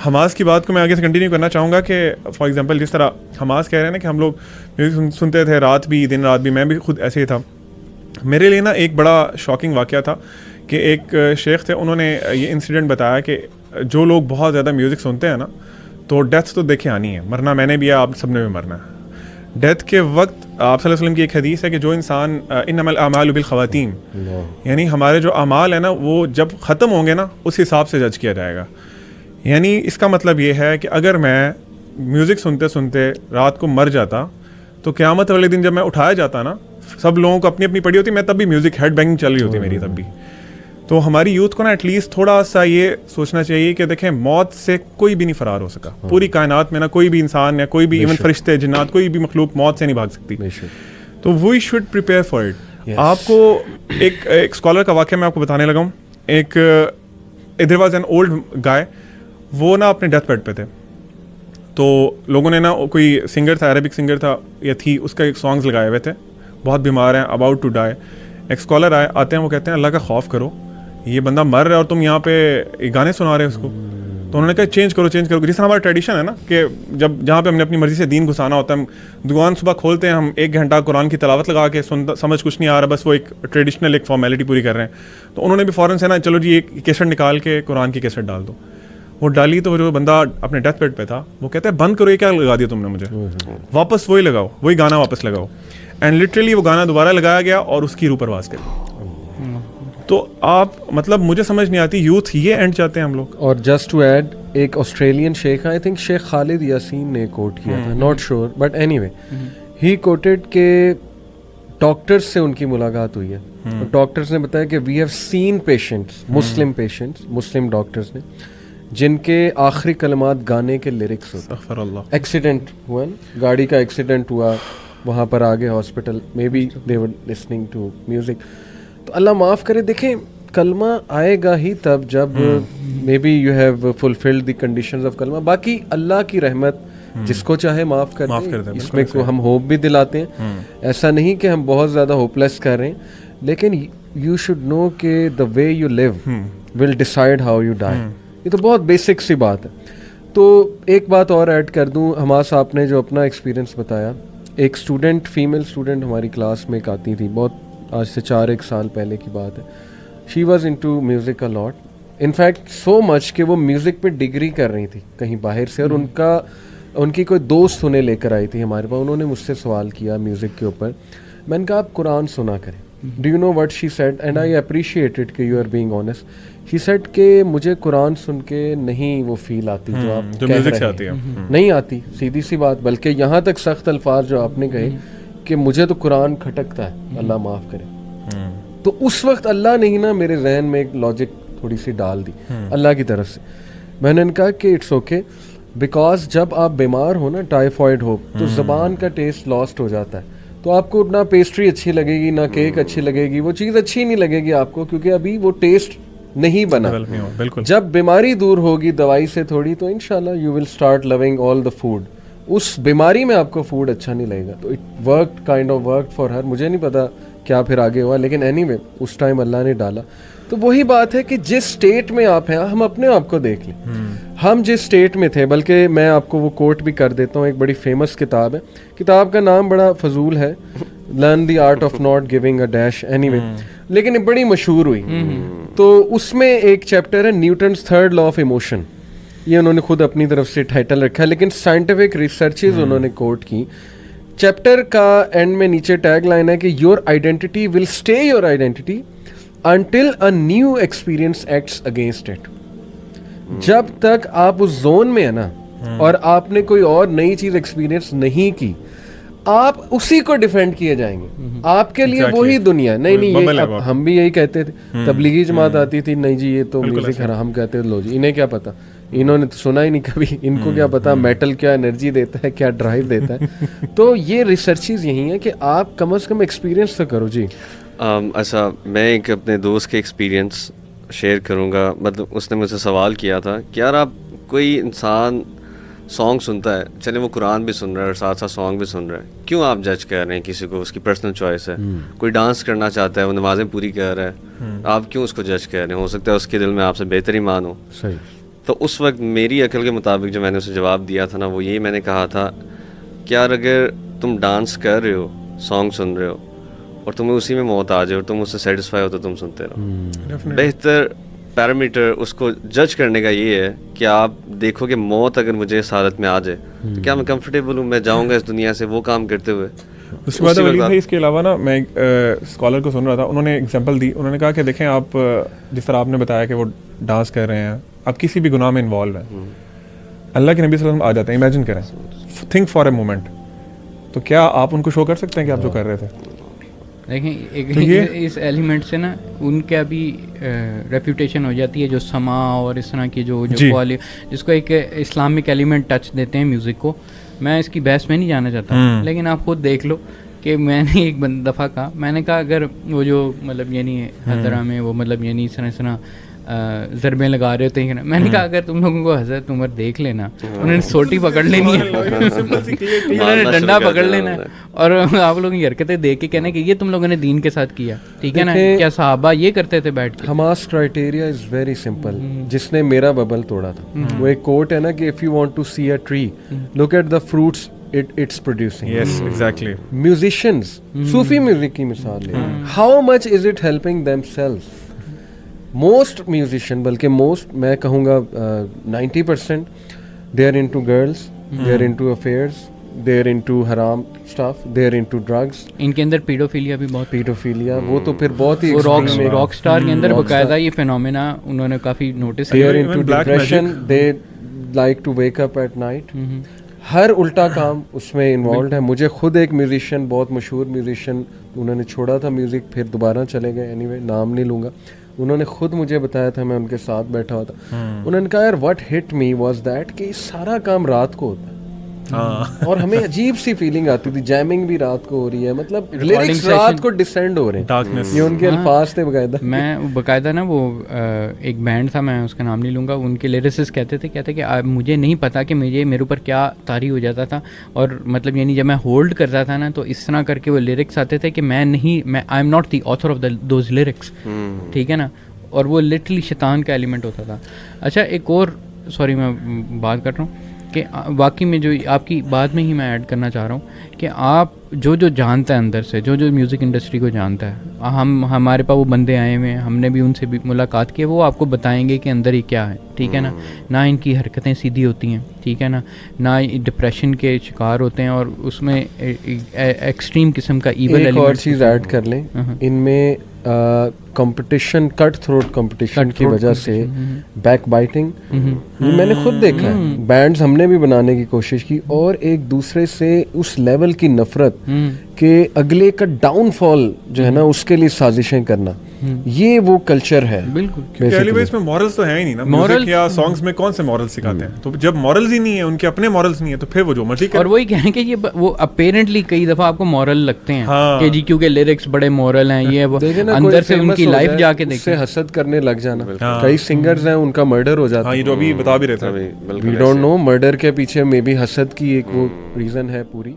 Hamas की बात को मैं आगे से कंटिन्यू करना चाहूँगा कि फॉर एग्जांपल जिस तरह हमास कह रहे हैं ना कि हम लोग म्यूज़िक सुनते थे रात भी दिन रात भी, मैं भी खुद ऐसे ही था। मेरे लिए ना एक बड़ा शॉकिंग वाक़या था कि एक शेख थे, उन्होंने ये इंसिडेंट बताया कि जो लोग बहुत ज़्यादा म्यूज़िक सुनते हैं ना तो डेथ तो देखे आनी है, मरना मैंने भी है, आप सब ने भी मरना है। डेथ के वक्त आप सल्लल्लाहु अलैहि वसल्लम की एक हदीस है कि जो इंसान इन्नमल अमालु बिल ख़वातीम, यानी हमारे जो अमाल है ना वो जब ख़त्म होंगे ना उस हिसाब से जज किया जाएगा। यानी इसका मतलब ये है कि अगर मैं म्यूज़िक सुनते सुनते रात को मर जाता तो क़यामत वाले दिन जब मैं उठाया जाता ना, सब लोगों को अपनी अपनी पड़ी होती, मैं तब भी म्यूज़िक हेड बैंगिंग चल रही होती मेरी तब भी। तो हमारी यूथ को ना एटलीस्ट थोड़ा सा ये सोचना चाहिए कि देखें मौत से कोई भी नहीं फरार हो सका। पूरी कायनात में ना कोई भी इंसान या कोई भी इवन फरिश्ते जिन्नात कोई भी मखलूक मौत से नहीं भाग सकती। तो we should prepare for it. आपको एक स्कॉलर का वाक़या मैं आपको बताने लगा हूँ। एक there was an old guy, वो ना अपने डेथ बेड पे थे, तो लोगों ने ना कोई सिंगर था, अरेबिक सिंगर था या थी, उसका एक सॉन्ग्स लगाए हुए थे, बहुत बीमार हैं, अबाउट टू डाई। एक स्कॉलर आते हैं, वो कहते हैं अल्लाह का खौफ करो, ये बंदा मर रहा है और तुम यहाँ पे गाने सुना रहे हो उसको। तो उन्होंने कहा चेंज करो जिस तरह हमारा ट्रेडिशन है ना कि जब जहाँ पे हमने अपनी मर्जी से दीन घुसाना होता है, हम दुकान सुबह खोलते हैं, हम 1 घंटा कुरान की तिलावत लगा के समझ कुछ नहीं आ रहा, बस वो एक ट्रेडिशनल एक फॉर्मेलिटी पूरी कर रहे हैं। तो उन्होंने भी फ़ौरन से ना चलो जी एक कैसेट निकाल के कुरान की कैसेट डाल दो। वो डाली तो जो बंदा अपने डेथ बेड पे था वो कहता है बंद करो, ये क्या लगा दिया तुमने मुझे, वापस वही लगाओ, वही गाना वापस लगाओ। एंड लिटरली वो गाना दोबारा लगाया गया और उसकी रूह परवास करी। तो आप मतलब मुझे समझ नहीं आती, यूथ ये एंड चाहते हैं हम लोग। और जस्ट टू ऐड, एक Australian Sheikh, I think Sheikh Khalid Yasin ने कोट किया था, not sure but anyway he quoted के डॉक्टर्स से उनकी मुलाकात हुई है और डॉक्टर्स ने बताया कि we have seen patients, Muslim doctors ने, जिनके आखिरी कलमात गाने के लिरिक्स होते। एक्सीडेंट हुआ, गाड़ी का एक्सीडेंट हुआ, वहाँ पर आ गए hospital, maybe they were listening to music. तो अल्लाह माफ़ करे, देखें कलमा आएगा ही तब जब may be you have fulfilled the conditions of कलमा। बाकी अल्लाह की रहमत जिसको चाहे माफ़ कर दे, इसमें को हम होप भी दिलाते हैं। ऐसा नहीं कि हम बहुत ज़्यादा होपलेस कर रहे हैं, लेकिन यू शुड नो कि the way you live will decide how you die. ये तो बहुत बेसिक सी बात है। तो एक बात और ऐड कर दूँ, हमास आपने जो अपना एक्सपीरियंस बताया, एक स्टूडेंट, फीमेल स्टूडेंट हमारी क्लास में एक आती थी, बहुत आज से 4-1 साल पहले की बात है। She was into music a lot, in fact so much कि वो म्यूज़िक पे डिग्री कर रही थी कहीं बाहर से, और उनकी कोई दोस्त उन्हें लेकर आई थी हमारे पास। उन्होंने मुझसे सवाल किया म्यूज़िक के ऊपर, मैंने कहा आप कुरान सुना करें। Do you know what she said, and I appreciated कि you are being honest. She said कि मुझे कुरान सुन के नहीं वो फील आती जो आप जो म्यूजिक से आती है, नहीं आती, सीधी सी बात। बल्कि यहाँ तक सख्त अल्फाज जो आपने कहे कि मुझे तो कुरान खटकता है, अल्लाह माफ़ करे। तो उस वक्त अल्लाह ने ही ना मेरे जहन में एक लॉजिक थोड़ी सी डाल दी अल्लाह की तरफ से। मैंने कहा कि इट्स ओके, बिकॉज जब आप बीमार हो ना, टाइफॉइड हो, तो ज़बान का टेस्ट लॉस्ट हो जाता है। तो आपको ना पेस्ट्री अच्छी लगेगी, ना केक अच्छी लगेगी, वो चीज़ अच्छी नहीं लगेगी आपको, क्योंकि अभी वो टेस्ट नहीं बना। बिल्कुल। जब बीमारी दूर होगी दवाई से थोड़ी, तो इंशाल्लाह you will start loving all the food. उस बीमारी में आपको फूड अच्छा नहीं लगेगा। तो it worked, kind of worked for her. मुझे नहीं पता क्या फिर आगे हुआ, लेकिन एनीवे उस टाइम अल्लाह ने डाला। तो वही बात है कि जिस स्टेट में आप हैं, हम अपने आप को देख लें। हम जिस स्टेट में थे, बल्कि मैं आपको वो कोट भी कर देता हूँ, एक बड़ी फेमस किताब है, किताब का नाम बड़ा फजूल है, learn the art of not giving a dash, anyway, लेकिन ये बड़ी मशहूर हुई। तो उसमें एक चैप्टर है Newton's third law of emotion, ये उन्होंने खुद अपनी तरफ से टाइटल रखा है, लेकिन साइंटिफिक रिसर्चेज उन्होंने कोट की। चैप्टर का एंड में नीचे टैग लाइन है कि your identity will stay your identity until a new experience acts against it। जब तक आप उस जोन में है ना, और आपने कोई और नई चीज एक्सपीरियंस नहीं की, आप उसी को डिफेंड किए जाएंगे। आपके लिए वही दुनिया। नहीं ये हम भी यही कहते थे, तबलीगी जमात आती थी, नहीं जी ये तो म्यूजिक हराम कहते थे। लो जी, इन्हें क्या पता, इन्होंने तो सुना ही नहीं कभी, इनको क्या पता मेटल क्या एनर्जी देता है, क्या ड्राइव देता है। तो ये रिसर्चेज यही है कि आप कम से कम एक्सपीरियंस तो करो जी। अच्छा, मैं एक अपने दोस्त के एक्सपीरियंस शेयर करूँगा। मतलब उसने मुझसे सवाल किया था कि यार आप, कोई इंसान सॉन्ग सुनता है, चले वो कुरान भी सुन रहा है और साथ साथ सॉन्ग भी सुन रहा है, क्यों आप जज कर रहे हैं किसी को? उसकी पर्सनल चॉइस है। कोई डांस करना चाहता है, वो नमाज़ें पूरी कर रहा है, आप क्यों उसको जज कर रहे हैं? हो सकता है उसके दिल में आपसे बेहतर ईमान हो। सही। तो उस वक्त मेरी अकल के मुताबिक जो मैंने उसे जवाब दिया था ना, वो यही मैंने कहा था कि यार अगर तुम डांस कर रहे हो, सॉन्ग सुन रहे हो और तुम्हें उसी में मौत आ जाए और तुम उससे सेटिस्फाई हो तो तुम सुनते रहो। बेहतर पैरामीटर उसको जज करने का ये है कि आप देखो कि मौत अगर मुझे इस हालत में आ जाए तो क्या मैं कंफर्टेबल हूँ, मैं जाऊँगा इस दुनिया से वो काम करते हुए। उसके बाद वलीद भाई इसके अलावा ना मैं एक स्कॉलर को सुन रहा था, उन्होंने एग्जांपल दी। उन्होंने कहा कि देखें आप जिस तरह आपने बताया कि वो डांस कर रहे हैं, आप किसी भी गुनाह में इन्वॉल्व हैं, अल्लाह के नबी सल्लल्लाहु अलैहि वसल्लम आ जाते हैं। इमेजिन करें, थिंक फॉर अ मोमेंट, तो क्या आप उनको शो कर सकते हैं कि आप जो कर रहे थे? देखें तो इस एलिमेंट से ना उनका भी रेप्यूटेशन हो जाती है, जो समा और इस तरह की जो जिसको एक इस्लामिक एलिमेंट टच देते हैं म्यूज़िक को। मैं इसकी बहस में नहीं जाना चाहता, लेकिन आप खुद देख लो कि मैंने एक दफ़ा कहा, मैंने कहा अगर वो जो मतलब यानी हज़रा में वो मतलब यानी इस तरह ज़रबें लगा रहे होते हैं, मैंने कहा अगर तुम लोगों को हज़रत उमर देख लेना, उन्होंने सोटी पकड़ लेनी है, उन्होंने डंडा पकड़ लेना है और आप लोगों की हरकतें देख के कहना कि ये तुम लोगों ने दीन के साथ किया, ठीक है ना? क्या सहाबा ये करते थे बैठ के? Hamas criteria is very simple, जिसने मेरा बबल तोड़ा था। वो एक कोट है ना कि if you want to see a tree look at the fruits it's producing. Yes, exactly. Musicians, सूफी म्यूजिक की मिसाल ले, how much is it helping themselves? Most musician, बल्कि most मैं कहूँगा 90% they are into girls, they are into affairs, they are into haram stuff, they are into drugs. इनके अंदर paedophilia भी बहुत, पीडोफिलिया वो तो फिर बहुत ही रॉक स्टार के अंदर बकायदा ये फिनोमेना उन्होंने काफ़ी नोटिस किया। They are into depression, they like to wake up at night. हर उल्टा काम उसमें इन्वॉल्व है। मुझे खुद एक म्यूजिशियन, बहुत मशहूर म्यूजिशियन, उन्होंने छोड़ा था म्यूज़िक, फिर दोबारा चले गए, एनीवे नाम नहीं लूँगा, उन्होंने खुद मुझे बताया था, मैं उनके साथ बैठा हुआ था, उन्होंने कहा यार what hit me was that कि सारा काम रात को होता है और हमें अजीब सी फीलिंग आती थी, जैमिंग भी रात को हो रही है, मतलब लिरिक्स रात को डिसेंड हो रहे हैं, ये उनके अल्फाज थे बकायदा। मैं बकायदा ना वो एक बैंड था, मैं उसका नाम नहीं लूँगा, उनके लिरिसिस्ट कहते थे कि मुझे नहीं पता कि मेरे ऊपर क्या तारी हो जाता था, और मतलब यानी जब मैं होल्ड करता था ना तो इस तरह करके वो लिरिक्स आते थे कि मैं I am not the author of those lyrics, ठीक है ना, और वो लिटरली शैतान का एलिमेंट होता था। अच्छा एक और सॉरी मैं बात कर रहा हूँ कि वाकई में जो आपकी बात में ही मैं ऐड करना चाह रहा हूँ कि आप जो जानता है अंदर से, जो म्यूज़िक इंडस्ट्री को जानता है, हमारे पास वो बंदे आए हुए हैं, हमने भी उनसे भी मुलाकात की है, वो आपको बताएंगे कि अंदर ही क्या है, ठीक है ना इनकी हरकतें सीधी होती हैं, ठीक है ना डिप्रेशन के शिकार होते हैं, और उसमें एक्सट्रीम किस्म का ईवल एलिमेंट। एक और चीज़ ऐड कर लें, इनमें कंपटीशन, कट थ्रोट कंपटीशन की वजह से बैक बाइटिंग, ये मैंने खुद देखा है। बैंड्स हमने भी बनाने की कोशिश की और एक दूसरे से उस लेवल की नफरत कि अगले का डाउनफॉल जो है ना उसके लिए साजिशें करना, ये वो कल्चर है। बिल्कुल, क्योंकि इसमें मॉरल्स तो है ही नहीं ना, म्यूजिक या सॉन्ग्स में कौन से मॉरल्स सिखाते हैं? तो जब मॉरल्स ही नहीं है, उनके अपने मॉरल्स नहीं है, तो फिर वो जो मर्जी करे। और वही कहें कि ये वो अपेरेंटली कई दफा आपको मॉरल लगते हैं कि जी क्योंकि लिरिक्स बड़े मॉरल हैं, ये वो अंदर से उनकी लाइफ जाके देखते हैं, हसद करने लग जाना। कई सिंगर्स हैं उनका मर्डर हो जाता है, ये जो अभी बता भी रहे थे, वी डोंट नो, मर्डर के पीछे मे बी हसद की एक वो रीजन है पूरी।